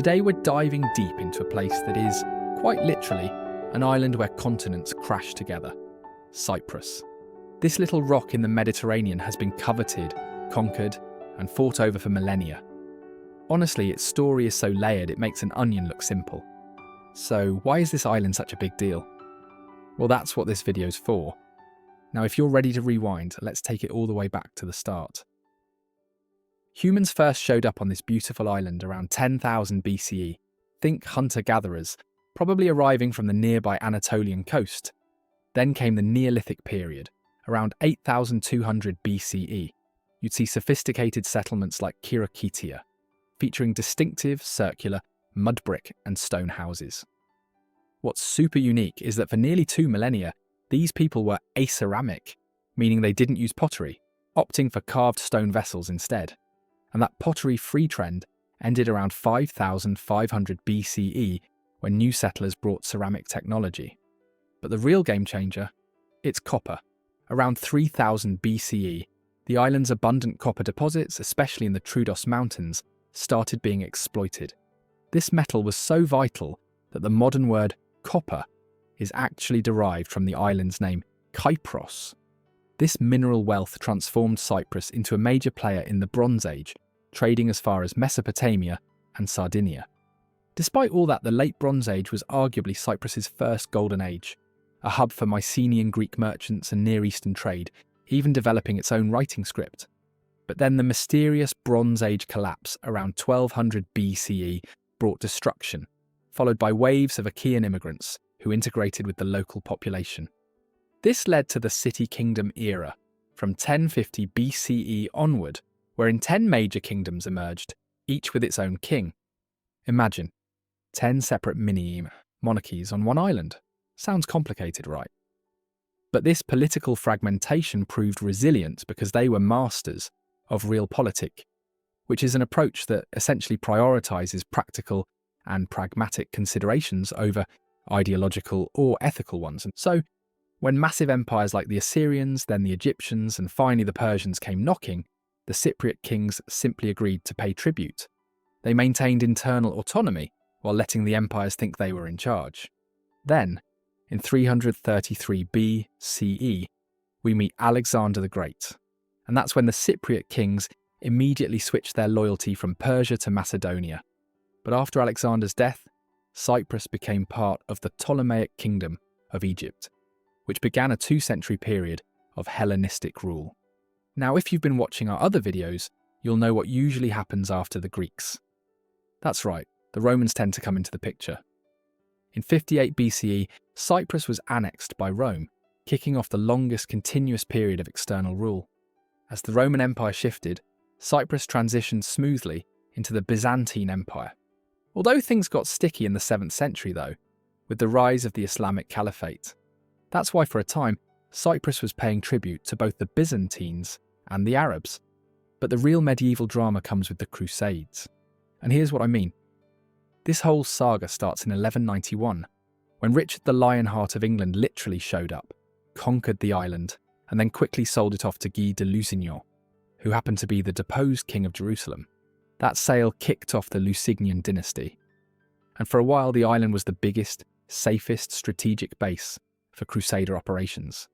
Today we're diving deep into a place that is, quite literally, an island where continents crash together. Cyprus. This little rock in the Mediterranean has been coveted, conquered, and fought over for millennia. Honestly, its story is so layered it makes an onion look simple. So why is this island such a big deal? Well, that's what this video's for. Now, if you're ready to rewind, let's take it all the way back to the start. Humans first showed up on this beautiful island around 10,000 BCE. Think hunter-gatherers, probably arriving from the nearby Anatolian coast. Then came the Neolithic period, around 8,200 BCE. You'd see sophisticated settlements like Opentiera, featuring distinctive, circular, mud brick and stone houses. What's super unique is that for nearly 2 millennia, these people were aceramic, meaning they didn't use pottery, opting for carved stone vessels instead. And that pottery-free trend ended around 5,500 BCE when new settlers brought ceramic technology. But the real game changer? It's copper. Around 3000 BCE, the island's abundant copper deposits, especially in the Troodos Mountains, started being exploited. This metal was so vital that the modern word copper is actually derived from the island's name, Cyprus. This mineral wealth transformed Cyprus into a major player in the Bronze Age, trading as far as Mesopotamia and Sardinia. Despite all that, the Late Bronze Age was arguably Cyprus's first golden age, a hub for Mycenaean Greek merchants and Near Eastern trade, even developing its own writing script. But then the mysterious Bronze Age collapse around 1200 BCE brought destruction, followed by waves of Achaean immigrants who integrated with the local population. This led to the city-kingdom era, from 1050 BCE onward, wherein 10 major kingdoms emerged, each with its own king. Imagine, 10 separate mini-monarchies on one island. Sounds complicated, right? But this political fragmentation proved resilient because they were masters of realpolitik, which is an approach that essentially prioritizes practical and pragmatic considerations over ideological or ethical ones. And so, when massive empires like the Assyrians, then the Egyptians, and finally the Persians came knocking, the Cypriot kings simply agreed to pay tribute. They maintained internal autonomy while letting the empires think they were in charge. Then, in 333 BCE, we meet Alexander the Great. And that's when the Cypriot kings immediately switched their loyalty from Persia to Macedonia. But after Alexander's death, Cyprus became part of the Ptolemaic kingdom of Egypt, which began a 2-century period of Hellenistic rule. Now, if you've been watching our other videos, you'll know what usually happens after the Greeks. That's right, the Romans tend to come into the picture. In 58 BCE, Cyprus was annexed by Rome, kicking off the longest continuous period of external rule. As the Roman Empire shifted, Cyprus transitioned smoothly into the Byzantine Empire. Although things got sticky in the 7th century though, with the rise of the Islamic Caliphate. That's why for a time, Cyprus was paying tribute to both the Byzantines and the Arabs. But the real medieval drama comes with the Crusades. And here's what I mean. This whole saga starts in 1191, when Richard the Lionheart of England literally showed up, conquered the island, and then quickly sold it off to Guy de Lusignan, who happened to be the deposed king of Jerusalem. That sale kicked off the Lusignan dynasty. And for a while, the island was the biggest, safest strategic base for Crusader operations.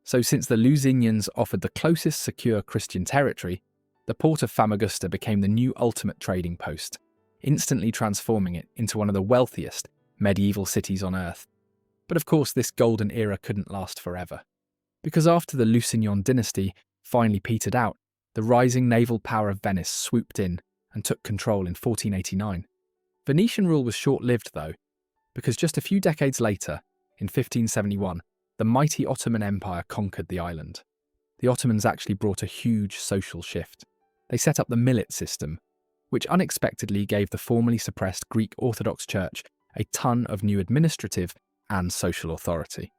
So since the Lusignans offered the closest secure Christian territory, the port of Famagusta became the new ultimate trading post, instantly transforming it into one of the wealthiest medieval cities on earth. But of course, this golden era couldn't last forever. Because after the Lusignan dynasty finally petered out, the rising naval power of Venice swooped in and took control in 1489. Venetian rule was short-lived though, because just a few decades later, in 1571, the mighty Ottoman Empire conquered the island. The Ottomans actually brought a huge social shift. They set up the millet system, which unexpectedly gave the formerly suppressed Greek Orthodox Church a ton of new administrative and social authority.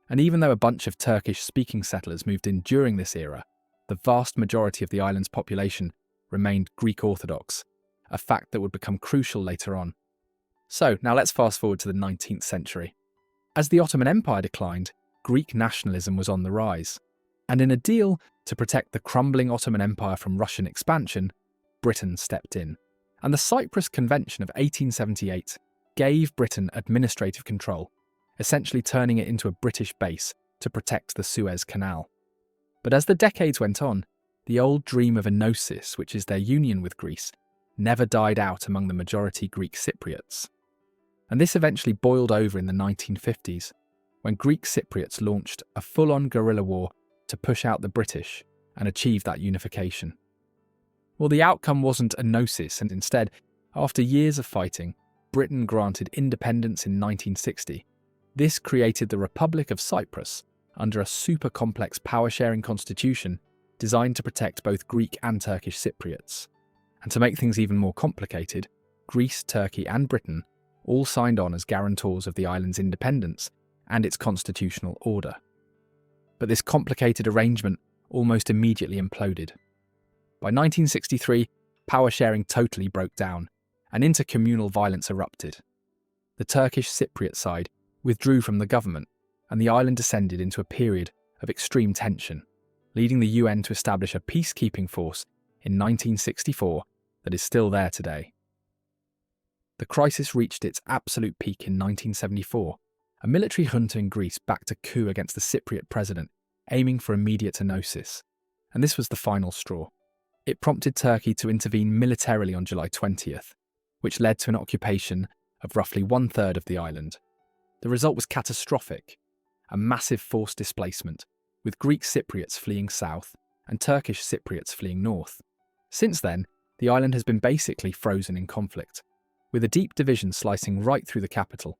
And even though a bunch of Turkish-speaking settlers moved in during this era, the vast majority of the island's population remained Greek Orthodox, a fact that would become crucial later on. So, now let's fast forward to the 19th century. As the Ottoman Empire declined, Greek nationalism was on the rise. And in a deal to protect the crumbling Ottoman Empire from Russian expansion, Britain stepped in. And the Cyprus Convention of 1878 gave Britain administrative control, essentially turning it into a British base to protect the Suez Canal. But as the decades went on, the old dream of Enosis, which is their union with Greece, never died out among the majority Greek Cypriots. And this eventually boiled over in the 1950s, when Greek Cypriots launched a full-on guerrilla war to push out the British and achieve that unification. Well, the outcome wasn't Enosis, and instead, after years of fighting, Britain granted independence in 1960. This created the Republic of Cyprus under a super complex power-sharing constitution designed to protect both Greek and Turkish Cypriots. And to make things even more complicated, Greece, Turkey and Britain all signed on as guarantors of the island's independence and its constitutional order. But this complicated arrangement almost immediately imploded. By 1963, power sharing totally broke down, and intercommunal violence erupted. The Turkish Cypriot side withdrew from the government, and the island descended into a period of extreme tension, leading the UN to establish a peacekeeping force in 1964 that is still there today. The crisis reached its absolute peak in 1974. A military junta in Greece backed a coup against the Cypriot president, aiming for immediate enosis, and this was the final straw. It prompted Turkey to intervene militarily on July 20th, which led to an occupation of roughly one-third of the island. The result was catastrophic, a massive forced displacement, with Greek Cypriots fleeing south and Turkish Cypriots fleeing north. Since then, the island has been basically frozen in conflict, with a deep division slicing right through the capital,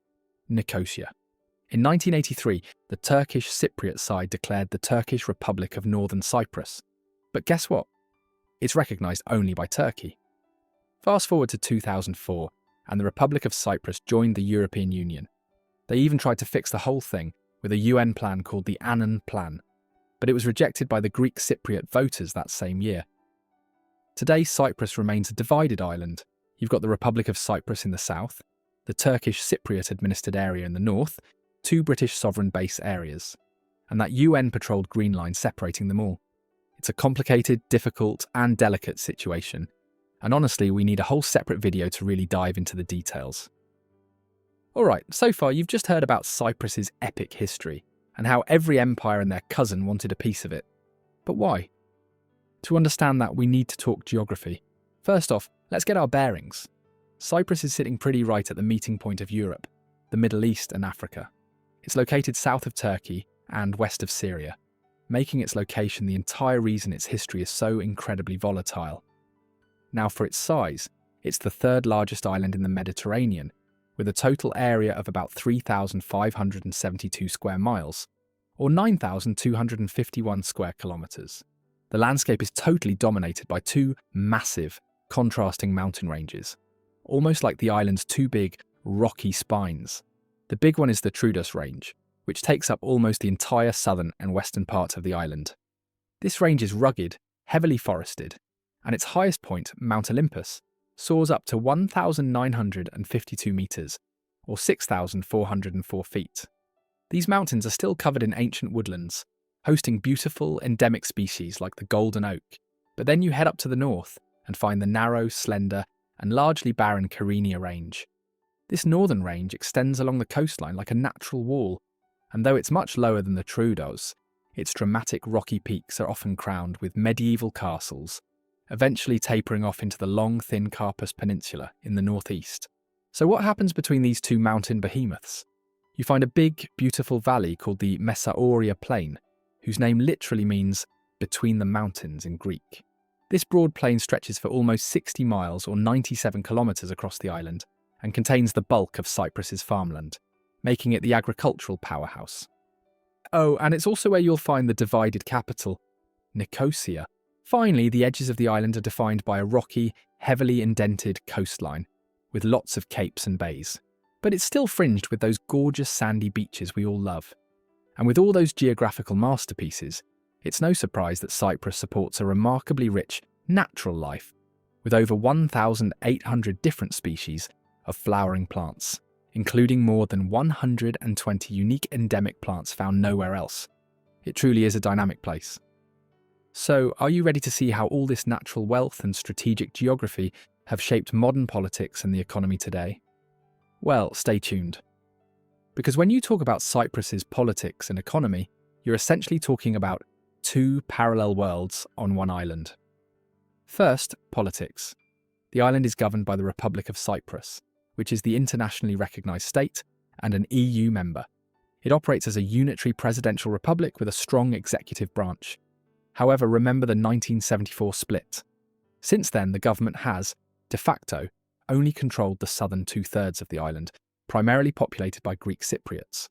Nicosia. In 1983, the Turkish Cypriot side declared the Turkish Republic of Northern Cyprus. But guess what? It's recognised only by Turkey. Fast forward to 2004, and the Republic of Cyprus joined the European Union. They even tried to fix the whole thing with a UN plan called the Annan Plan, but it was rejected by the Greek Cypriot voters that same year. Today, Cyprus remains a divided island. You've got the Republic of Cyprus in the south, the Turkish Cypriot-administered area in the north, two British sovereign base areas, and that UN-patrolled green line separating them all. It's a complicated, difficult, and delicate situation, and honestly, we need a whole separate video to really dive into the details. Alright, so far you've just heard about Cyprus's epic history, and how every empire and their cousin wanted a piece of it. But why? To understand that, we need to talk geography. First off, let's get our bearings. Cyprus is sitting pretty right at the meeting point of Europe, the Middle East and Africa. It's located south of Turkey and west of Syria, making its location the entire reason its history is so incredibly volatile. Now, for its size, it's the third largest island in the Mediterranean, with a total area of about 3,572 square miles, or 9,251 square kilometres. The landscape is totally dominated by two massive, contrasting mountain ranges, almost like the island's two big, rocky spines. The big one is the Troodos Range, which takes up almost the entire southern and western part of the island. This range is rugged, heavily forested, and its highest point, Mount Olympus, soars up to 1,952 metres, or 6,404 feet. These mountains are still covered in ancient woodlands, hosting beautiful endemic species like the golden oak, but then you head up to the north and find the narrow, slender, and largely barren Kyrenia Range. This northern range extends along the coastline like a natural wall, and though it's much lower than the Troodos, its dramatic rocky peaks are often crowned with medieval castles, eventually tapering off into the long, thin Karpus Peninsula in the northeast. So what happens between these two mountain behemoths? You find a big, beautiful valley called the Messaoria Plain, whose name literally means between the mountains in Greek. This broad plain stretches for almost 60 miles or 97 kilometres across the island and contains the bulk of Cyprus's farmland, making it the agricultural powerhouse. Oh, and it's also where you'll find the divided capital, Nicosia. Finally, the edges of the island are defined by a rocky, heavily indented coastline, with lots of capes and bays. But it's still fringed with those gorgeous sandy beaches we all love. And with all those geographical masterpieces, it's no surprise that Cyprus supports a remarkably rich natural life, with over 1,800 different species of flowering plants, including more than 120 unique endemic plants found nowhere else. It truly is a dynamic place. So, are you ready to see how all this natural wealth and strategic geography have shaped modern politics and the economy today? Well, stay tuned. Because when you talk about Cyprus's politics and economy, you're essentially talking about two parallel worlds on one island. First, politics. The island is governed by the Republic of Cyprus, which is the internationally recognised state and an EU member. It operates as a unitary presidential republic with a strong executive branch. However, remember the 1974 split. Since then, the government has, de facto, only controlled the southern two-thirds of the island, primarily populated by Greek Cypriots.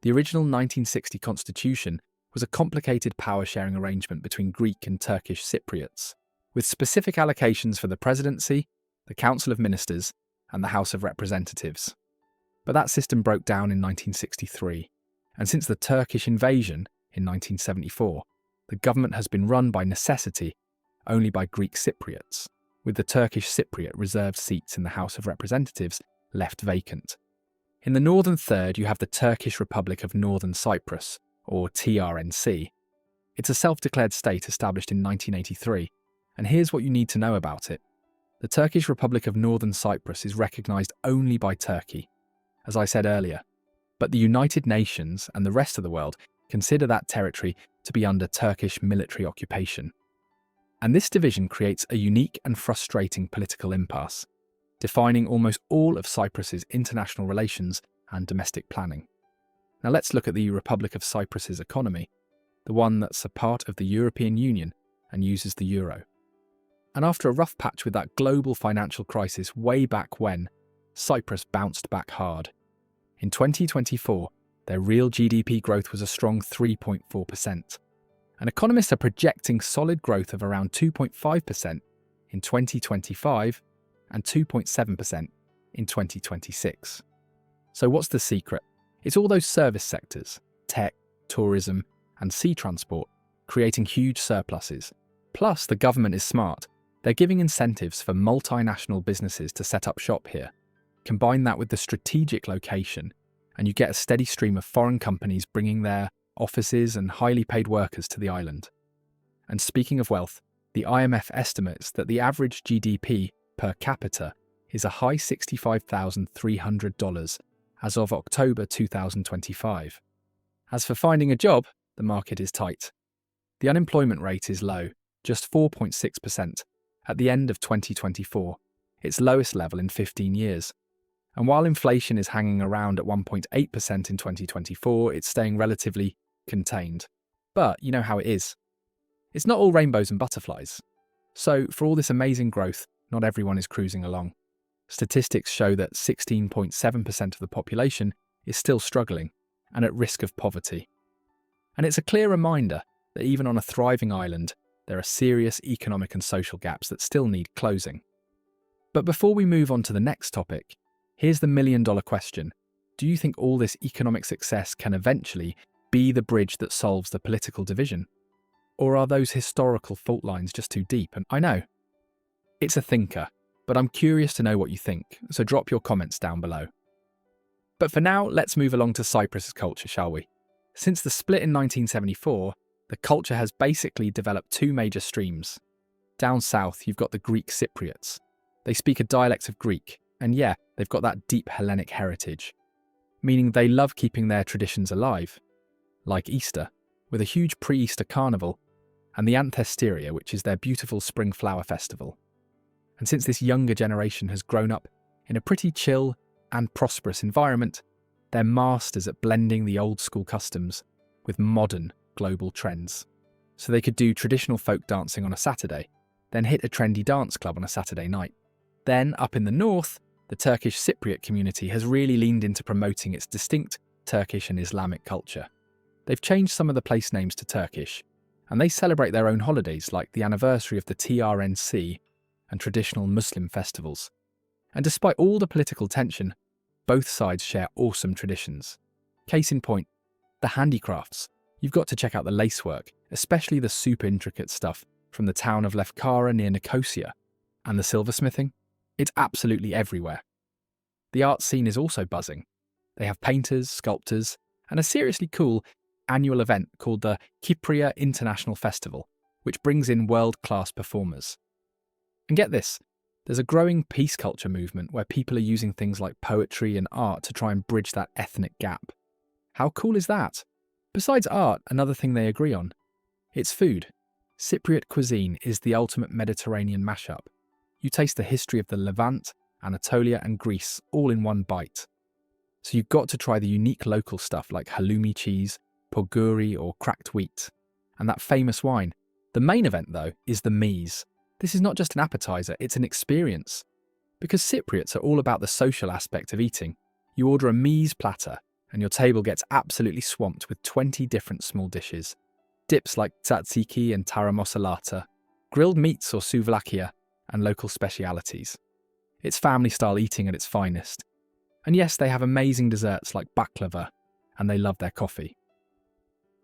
The original 1960 constitution was a complicated power-sharing arrangement between Greek and Turkish Cypriots, with specific allocations for the presidency, the Council of Ministers, and the House of Representatives. But that system broke down in 1963, and since the Turkish invasion in 1974, the government has been run by necessity only by Greek Cypriots, with the Turkish Cypriot reserved seats in the House of Representatives left vacant. In the northern third, you have the Turkish Republic of Northern Cyprus, or TRNC. It's a self-declared state established in 1983, and here's what you need to know about it. The Turkish Republic of Northern Cyprus is recognised only by Turkey, as I said earlier, but the United Nations and the rest of the world consider that territory to be under Turkish military occupation. And this division creates a unique and frustrating political impasse, defining almost all of Cyprus's international relations and domestic planning. Now let's look at the Republic of Cyprus's economy, the one that's a part of the European Union and uses the euro. And after a rough patch with that global financial crisis way back when, Cyprus bounced back hard. In 2024, their real GDP growth was a strong 3.4%. And economists are projecting solid growth of around 2.5% in 2025 and 2.7% in 2026. So what's the secret? It's all those service sectors, tech, tourism, and sea transport, creating huge surpluses. Plus, the government is smart. They're giving incentives for multinational businesses to set up shop here. Combine that with the strategic location, and you get a steady stream of foreign companies bringing their offices and highly paid workers to the island. And speaking of wealth, the IMF estimates that the average GDP per capita is a high $65,300 as of October 2025. As for finding a job, the market is tight. The unemployment rate is low, just 4.6%, at the end of 2024, its lowest level in 15 years. And while inflation is hanging around at 1.8% in 2024, it's staying relatively contained. But you know how it is. It's not all rainbows and butterflies. So for all this amazing growth, not everyone is cruising along. Statistics show that 16.7% of the population is still struggling and at risk of poverty. And it's a clear reminder that even on a thriving island, there are serious economic and social gaps that still need closing. But before we move on to the next topic, here's the million-dollar question. Do you think all this economic success can eventually be the bridge that solves the political division? Or are those historical fault lines just too deep? And I know, it's a thinker, but I'm curious to know what you think, so drop your comments down below. But for now, let's move along to Cyprus's culture, shall we? Since the split in 1974, the culture has basically developed two major streams. Down south, you've got the Greek Cypriots. They speak a dialect of Greek, and yeah, they've got that deep Hellenic heritage, meaning they love keeping their traditions alive, like Easter, with a huge pre-Easter carnival, and the Opentiera, which is their beautiful spring flower festival. And since this younger generation has grown up in a pretty chill and prosperous environment, they're masters at blending the old-school customs with modern global trends. So they could do traditional folk dancing on a Saturday, then hit a trendy dance club on a Saturday night. Then, up in the north, the Turkish Cypriot community has really leaned into promoting its distinct Turkish and Islamic culture. They've changed some of the place names to Turkish, and they celebrate their own holidays like the anniversary of the TRNC and traditional Muslim festivals. And despite all the political tension, both sides share awesome traditions. Case in point, the handicrafts. You've got to check out the lacework, especially the super intricate stuff from the town of Lefkara near Nicosia, and the silversmithing. It's absolutely everywhere. The art scene is also buzzing. They have painters, sculptors, and a seriously cool annual event called the Opentiera International Festival, which brings in world-class performers. And get this, There's a growing peace culture movement where people are using things like poetry and art to try and bridge that ethnic gap. How cool is that? Besides art, another thing they agree on. It's food. Cypriot cuisine is the ultimate Mediterranean mashup. You taste the history of the Levant, Anatolia and Greece all in one bite. So you've got to try the unique local stuff like halloumi cheese, porguri or cracked wheat, and that famous wine. The main event, though, is the mise. This is not just an appetizer, it's an experience. Because Cypriots are all about the social aspect of eating, you order a mise platter, and your table gets absolutely swamped with 20 different small dishes. Dips like tzatziki and taramosalata, grilled meats or souvlakia, and local specialities. It's family-style eating at its finest. And yes, they have amazing desserts like baklava, and they love their coffee.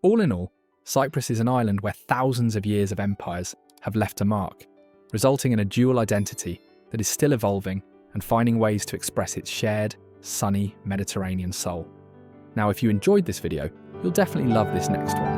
All in all, Cyprus is an island where thousands of years of empires have left a mark, resulting in a dual identity that is still evolving and finding ways to express its shared, sunny Mediterranean soul. Now, if you enjoyed this video, you'll definitely love this next one.